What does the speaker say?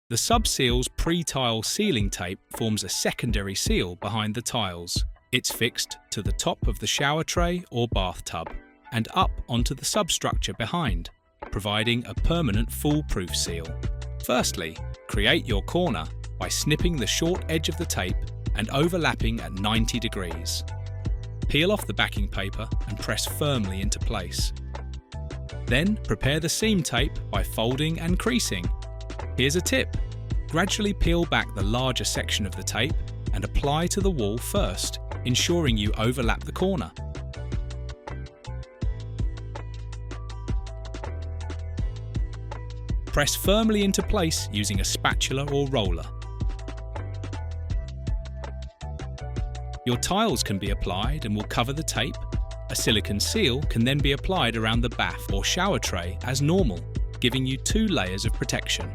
The Subseals pre-tile sealing tape forms a secondary seal behind the tiles. It's fixed to the top of the shower tray or bathtub and up onto the substructure behind, providing a permanent foolproof seal. Firstly, create your corner by snipping the short edge of the tape and overlapping at 90 degrees. Peel off the backing paper and press firmly into place. Then prepare the seam tape by folding and creasing. Here's a tip: gradually peel back the larger section of the tape and apply to the wall first, ensuring you overlap the corner. Press firmly into place using a spatula or roller. Your tiles can be applied and will cover the tape. A silicone seal can then be applied around the bath or shower tray as normal, giving you 2 layers of protection.